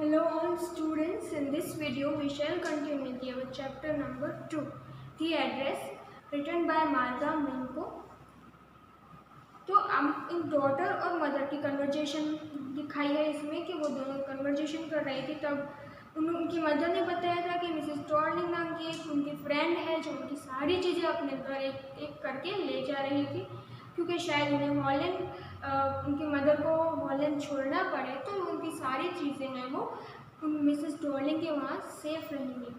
Hello all students, in this video we shall continue our chapter number 2, The Address, written by Martha Minko. तो हम इन daughter और mother की conversation दिखाई है इसमें कि वो दोनों कन्वर्जेशन कर रही थी। तब उनकी मदर ने बताया था कि मिसेस टॉर्लिंग नाम की एक उनकी फ्रेंड है जो उनकी सारी चीज़ें अपने घर एक एक करके ले जा रही थी, क्योंकि शायद उन्हें हॉलैंड उनकी मदर को हॉलैंड छोड़ना पड़े तो उनकी सारी चीज़ें हैं वो मिसेस टॉर्लिंग के वहाँ सेफ रहेंगी।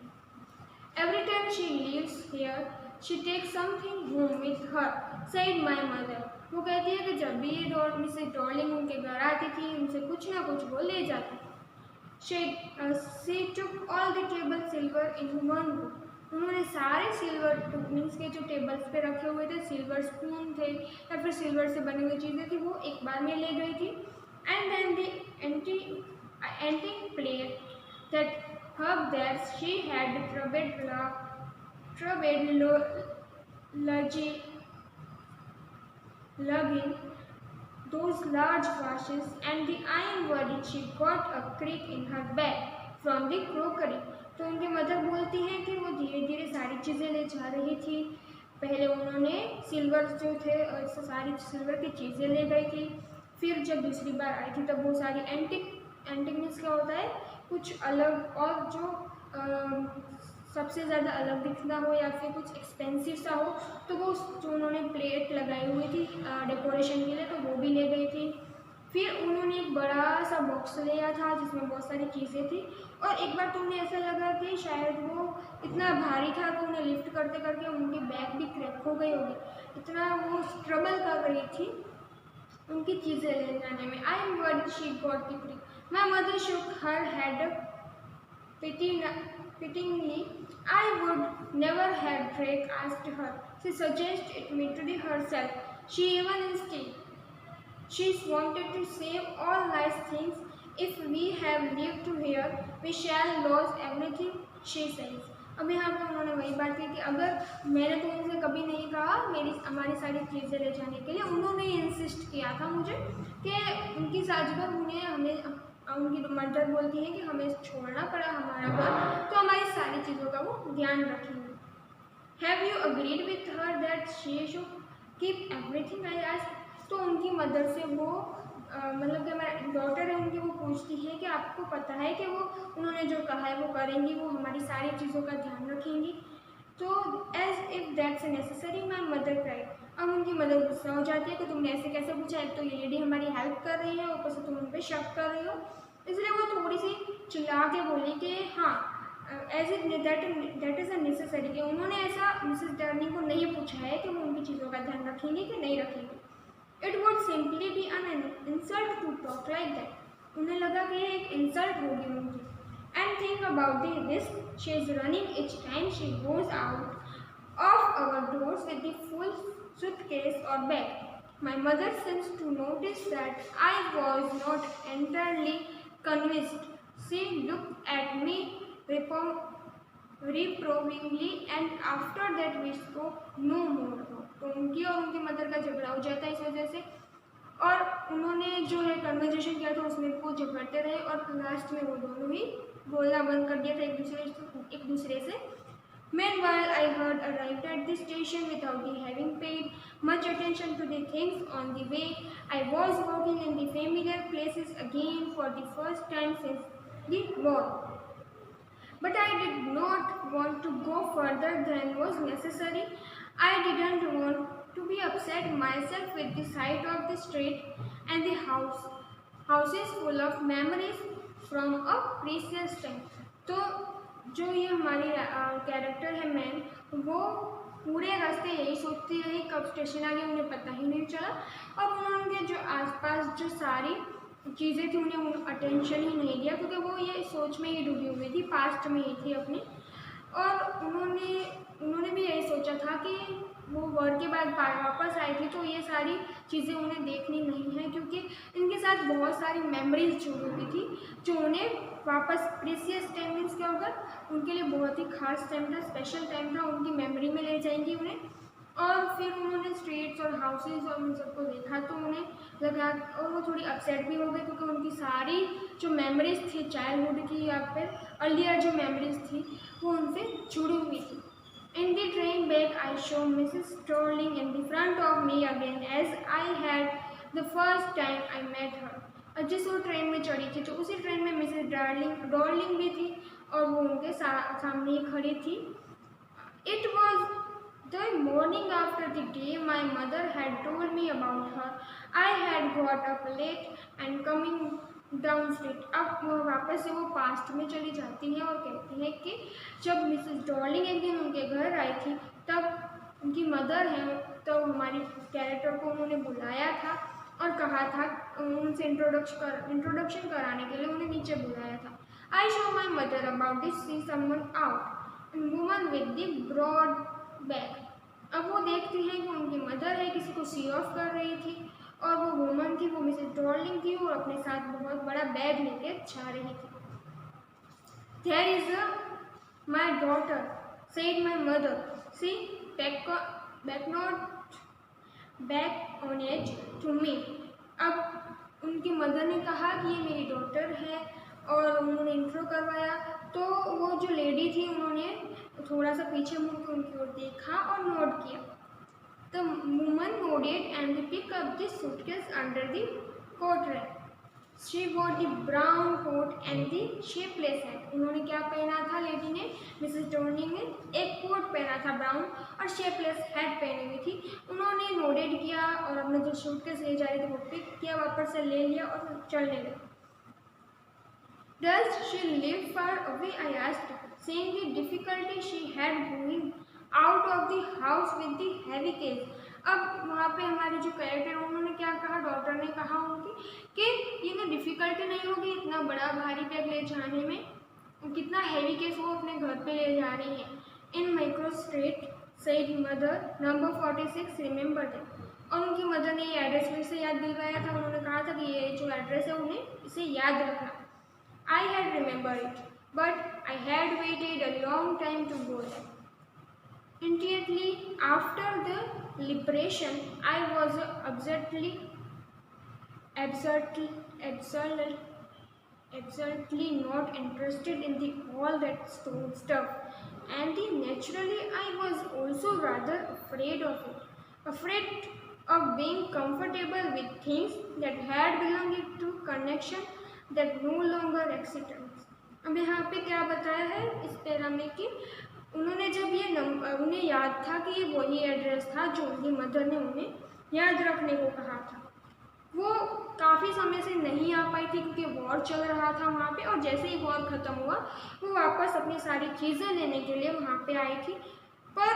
Every time she leaves here, she takes something home with her, said my mother. वो कहती है कि जब भी ये मिसेस टॉर्लिंग उनके घर आती थी उनसे कुछ ना कुछ वो ले जाती थी। She took all the table silver in one go. उन्होंने सारे सिल्वर मीन्स के जो टेबल्स पे रखे हुए थे सिल्वर स्पून थे या फिर सिल्वर से बनी हुई चीज़ें थी वो एक बार में ले गई थी। And then the antique plate that her that she had lugging those large washes and the iron body she got a creak in her bag from the crockery. तो उनकी मदर बोलती हैं कि वो धीरे धीरे सारी चीज़ें ले जा रही थी। पहले उन्होंने सिल्वर जो थे सारी सिल्वर की चीज़ें ले गई थी, फिर जब दूसरी बार आई थी तब वो सारी एंटिक मीन्स क्या होता है कुछ अलग और जो सबसे ज़्यादा अलग दिखना हो या फिर कुछ एक्सपेंसिव सा हो तो वो जो उन्होंने प्लेट लगाई हुई थी डेकोरेशन के लिए तो वो भी ले गई थी। फिर उन्होंने एक बड़ा सा बॉक्स लिया था जिसमें बहुत सारी चीज़ें थी और एक बार तो उन्हें ऐसा लगा कि शायद वो इतना भारी था कि उन्हें लिफ्ट करते करके उनकी बैग भी क्रैक हो गई होगी, इतना वो स्ट्रगल कर रही थी उनकी चीज़ें ले जाने में। I am word she got the crick. My mother shook her head pityingly. I would never have Drake asked her. She suggested me to herself. She even insisted. She wanted to save all nice things. If we have lived here, we shall lose everything, she says. अब यहाँ पर उन्होंने वही बात की कि अगर मैंने तो उनसे कभी नहीं कहा हमारी सारी चीज़ें ले जाने के लिए, उन्होंने इंसिस्ट किया था मुझे कि उनकी साजगर हमें उनकी मदर बोलती है कि हमें छोड़ना पड़ा हमारा घर तो हमारी सारी चीज़ों का वो ध्यान रखेंगे। Have you agreed with her that she should keep everything I asked. तो उनकी मदर से वो मतलब कि हमारी डॉटर है उनकी वो पूछती है कि आपको पता है कि वो उन्होंने जो कहा है वो करेंगी, वो हमारी सारी चीज़ों का ध्यान रखेंगी. तो as if that's necessary my mother cried. अब उनकी मदर गुस्सा हो जाती है कि तुमने ऐसे कैसे पूछा, एक तो ये लेडी हमारी हेल्प कर रही है ऊपर से तुम उन पर शक कर रही हो. इसलिए वो थोड़ी सी चिल्ला के बोली कि हाँ as it that is a necessary, कि उन्होंने ऐसा मिसेस टॉर्लिंग को नहीं पूछा है कि वो उनकी चीज़ों का ध्यान रखेंगे कि नहीं रखेंगे. It would simply be an insult to talk like that. उन्हें लगा कि ये एक इंसल्ट होगी उनकी. And think about the risk she is running each time she goes out of our doors with the full suitcase or bag. My mother seems to notice that I was not entirely convinced. She looked at me reprovingly and after that we spoke no more. तो उनकी और उनकी mother का झगड़ा हो जाता है इस वजह से और उन्होंने जो है कन्वर्जेशन किया था उसमें वो झगड़ते रहे और लास्ट में वो दोनों ही बोलना बंद कर दिया था एक दूसरे से. Meanwhile, I had arrived at the station without having paid much attention to the things on the way. I was walking in the familiar places again for the first time since the war. But I did not want to go further than was necessary. I didn't want to be upset myself with the sight of the street and the houses full of memories from a precious time. तो जो ये हमारी character है man, वो पूरे रास्ते यही सोचती रही कब स्टेशन आ गया उन्हें पता ही नहीं चला और उन्होंने जो आसपास जो सारी चीज़ें थी उन्हें अटेंशन ही नहीं दिया क्योंकि वो ये सोच में ही डूबी हुई थी, पास्ट में ही थी अपनी. और उन्होंने भी यही सोचा था कि वो वर्क के बाद वापस आई थी तो ये सारी चीज़ें उन्हें देखनी नहीं है क्योंकि इनके साथ बहुत सारी मेमोरीज जुड़ी हुई थी जो उन्हें वापस प्रीसियस टाइम के होगा उनके लिए बहुत ही खास टाइम था, स्पेशल टाइम था, उनकी मेमोरी में ले जाएंगी उन्हें. और फिर उन्होंने स्ट्रीट्स और हाउसेस और उन सबको देखा तो उन्हें लगा, और वो थोड़ी अपसेट भी हो गई क्योंकि उनकी सारी जो मेमोरीज थी चाइल्डहुड की या फिर अर्लियर जो मेमोरीज थी वो उनसे जुड़ी हुई थी। In the train back, I saw Mrs. Sterling in the front of me again as I had the first time I met her. और जिस वो ट्रेन में चढ़ी थी तो उसी ट्रेन में मिसेस डॉर्लिंग भी थी और वो उनके सामने ही खड़ी थी। It was the morning after the day my mother had told me about her. I had got up late and coming down street. अब वापस से वो पास्ट में चली जाती हैं और कहती हैं कि जब मिसेस डॉर्लिंग एक दिन उनके घर आई थी तब उनकी मदर है तो हमारी कैरेक्टर को उन्होंने बुलाया था और कहा था उनसे इंट्रोडक्शन कराने के लिए उन्हें नीचे बुलाया था। I show my mother about this see someone out woman with the broad bag. अब वो देखती हैं कि उनकी मदर है किसी को सी ऑफ कर रही थी और वो वुमन थी, वो मिसेस डॉर्लिंग थी और अपने साथ बहुत बड़ा बैग लेके जा रही थी। There is my daughter, said my mother. She back on it to me. अब उनकी मदर ने कहा कि ये मेरी डॉटर है और उन्होंने इंट्रो करवाया तो वो जो लेडी थी उन्होंने थोड़ा सा पीछे मुड़ के उनकी ओर देखा और नोट किया। The woman nodded and picked up the suitcase under the coat rack. She wore the brown coat and the shapeless hat. उन्होंने क्या पहना था लेडी ने, मिसेस डॉर्लिंग ने एक कोट पहना था ब्राउन और शेपलेस हैट पहनी हुई थी। उन्होंने नोटेड किया और अपना जो सूटकेस ले जा रही थी वो पिक किया, वापस से ले लिया और चलने लगे। Does she live far away? I asked, seeing the difficulty she had going out of the house with the heavy case. अब वहाँ पे हमारे जो कैरेक्टर उन्होंने क्या कहा, डॉक्टर ने कहा उनकी कि ये ना डिफ़िकल्टी नहीं होगी इतना बड़ा भारी बैग ले जाने में, कितना हैवी केस वो अपने घर पे ले जा रही है। In micro street said mother number 46 remember that. और उनकी मदर ने ये एड्रेस फिर से याद दिलवाया था। उन्होंने कहा था कि ये जो एड्रेस है उन्हें इसे याद रखना। I had remember it but I had waited a long time to go that. Immediately after the liberation, I was absolutely not interested in all that stone stuff, and naturally I was also rather afraid of being comfortable with things that had belonged to connection that no longer existed. अब यहाँ पे क्या बताया है इस para में कि उन्होंने जब ये उन्हें याद था कि ये वही एड्रेस था जो उनकी मदर ने उन्हें याद रखने को कहा था। वो काफ़ी समय से नहीं आ पाई थी क्योंकि वॉर चल रहा था वहाँ पे, और जैसे ही वॉर ख़त्म हुआ वो वापस अपनी सारी चीज़ें लेने के लिए वहाँ पे आई थी। पर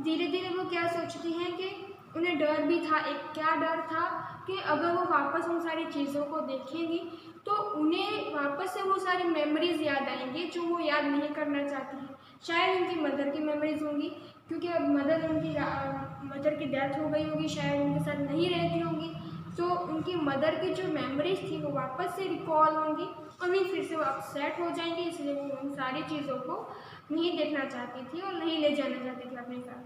धीरे धीरे वो क्या सोचती हैं कि उन्हें डर भी था। एक क्या डर था कि अगर वो वापस उन सारी चीज़ों को देखेंगी तो उन्हें वापस से वो सारी मेमोरीज़ याद आएंगी जो वो याद नहीं करना चाहती हैं। शायद उनकी मदर की मेमोरीज होंगी क्योंकि अब मदर की डेथ हो गई होगी, शायद उनके साथ नहीं रहती होंगी, तो उनकी मदर की जो मेमोरीज थी वो वापस से रिकॉल होंगी और वे फिर से वो अपसेट हो जाएंगी। इसलिए वो उन सारी चीज़ों को नहीं देखना चाहती थी और नहीं ले जाना चाहती थी अपने साथ।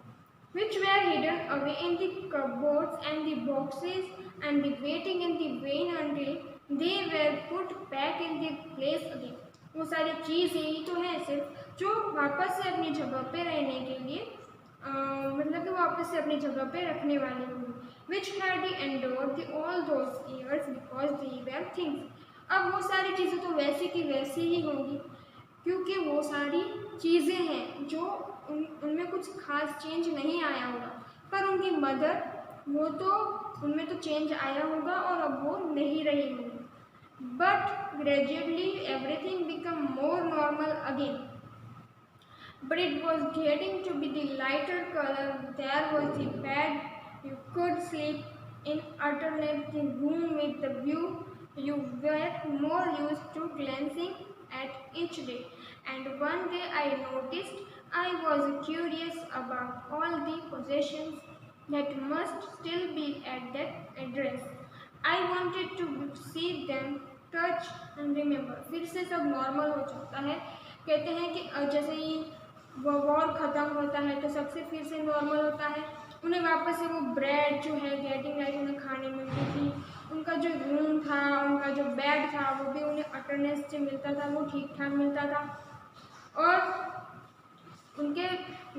Which were hidden away in the cupboards and the boxes and the waiting in the vain until they were put back in their place again. वो सारी चीज़ यही तो है सिर्फ जो वापस से अपनी जगह पे रहने के लिए मतलब कि वापस से अपनी जगह पे रखने वाली होंगी। Which had endured all those years because they were things. अब वो सारी चीज़ें तो वैसी की वैसी ही होंगी क्योंकि वो सारी चीज़ें हैं जो उनमें कुछ खास चेंज नहीं आया होगा, पर उनकी मदर वो तो उनमें तो चेंज आया होगा और अब वो नहीं रही होंगी। But gradually everything became more normal again. But it was getting to be the lighter color. There was the bed. You could sleep in alternate the room with the view. You were more used to glancing at each day. And one day I noticed I was curious about all the possessions that must still be at that address. I wanted to see them, touch and remember. फिर से सब normal हो जाता है। कहते हैं कि जैसे ही वॉर ख़त्म होता है तो सबसे फिर से नॉर्मल होता है, उन्हें वापस से वो ब्रेड जो है गेटिंग राइट उन्हें खाने मिलती थी। उनका जो रूम था, उनका जो बेड था, वो भी उन्हें अटेंडेंस से मिलता था, वो ठीक ठाक मिलता था। और उनके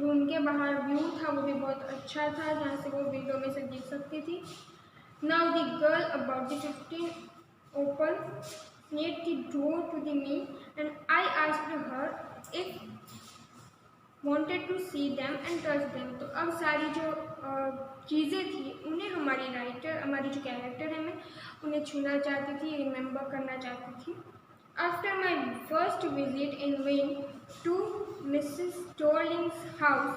रूम के बाहर व्यू था, वो भी बहुत अच्छा था, जहाँ से वो विंडो में से देख सकती थी। Now the girl about the 15 opened the door to the me and I asked her if wanted to see them and touch them। तो अब सारी जो चीज़ें थी उन्हें हमारी जो कैरेक्टर है मैं उन्हें छूना चाहती थी, रिमेम्बर करना चाहती थी। After my first visit in Wayne to Mrs. Dorling's house,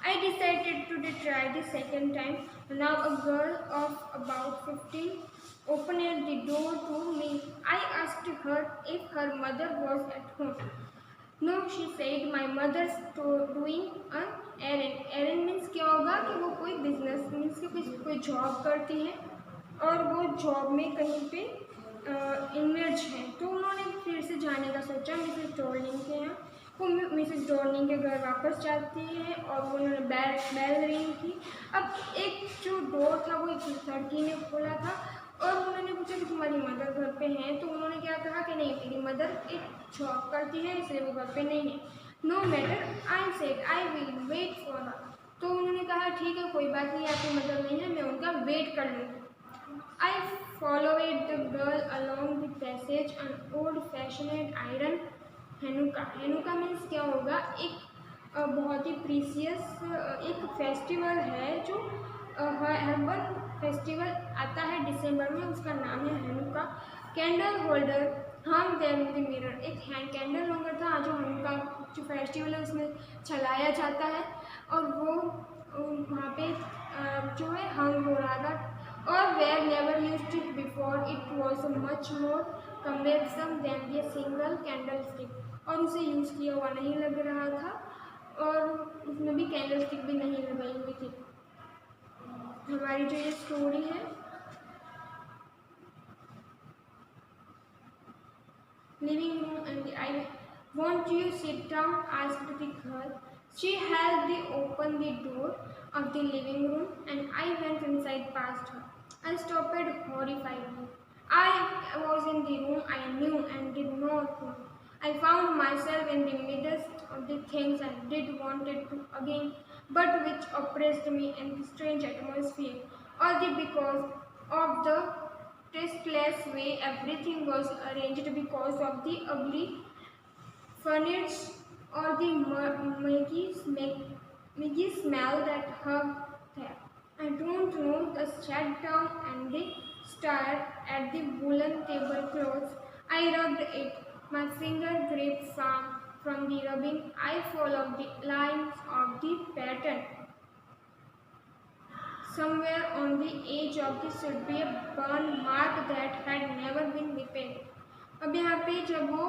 I decided to try the second time. Now a girl of about 15 opened the door to me. I asked her if her mother was at home. No, she said my mother's doing an errand. Errand means क्या होगा कि वो कोई business means कि कोई job करती है और वो जॉब में कहीं पे इन्वेज है। तो उन्होंने फिर से जाने का सोचा मिसेस डॉर्लिंग के यहाँ। वो मिसेस डॉर्लिंग के घर वापस जाती है और वो उन्होंने बेल रिंग की। अब एक जो डोर था वो एक लड़की ने खोला था और उन्होंने पूछा कि तुम्हारी मदर घर पे हैं। तो उन्होंने क्या कहा कि नहीं, मेरी मदर एक जॉब करती है इसलिए वो घर पे नहीं है। No matter, I said I will wait for her. तो उन्होंने कहा ठीक है, कोई बात नहीं, आपकी मदर नहीं है, मैं उनका वेट कर लूँगी। आई followed the girl along the passage an old fashioned iron हेनुका। हेनुका मीन्स क्या होगा, एक बहुत ही प्रीसियस एक फेस्टिवल है जो हर्बल फेस्टिवल आता है दिसंबर में, उसका नाम है हेनुका। कैंडल होल्डर हम देम द मिरर, एक हैंड कैंडल होल्डर था जो हेनुका जो फेस्टिवल है उसमें चलाया जाता है और वो वहाँ पे जो है हंग हो रहा था। और were never used it before, it was much more cumbersome than a single candlestick। और उसे यूज़ किया हुआ नहीं लग रहा था और उसमें भी कैंडल स्टिक भी नहीं लगाई हुई थी। हमारी जो ये स्टोरी है living room and I want you sit down asked the girl. She helped me open the door of the living room and I went inside past her. I stopped horrified. I was in the room I knew and did not know. I found myself in the midst of the things I did wanted to again, but which oppressed me in the strange atmosphere, all because of the tasteless way everything was arranged, because of the ugly furniture or the muggy smell that hung there. I don't know. I sat down and they stared at the woolen tablecloths. I rubbed it. My finger gripped firm from the rubbing. I followed the lines of the pattern. Somewhere on the edge of this should be a burn mark that had never been repaired. अब यहाँ पे जब वो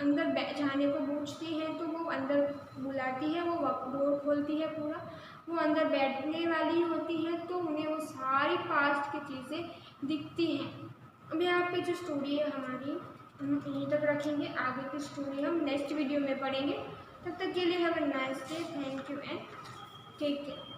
अंदर जाने को पूछती है तो वो अंदर बुलाती है, वो डोर खोलती है, पूरा वो अंदर बैठने वाली होती है तो उन्हें वो सारी पास्ट की चीज़ें दिखती हैं। अब यहाँ पे जो स्टोरी है हमारी हम यहीं तक रखेंगे, आगे की स्टोरी हम नेक्स्ट वीडियो में पढ़ेंगे। तब तक के लिए have a nice day, thank you and take care.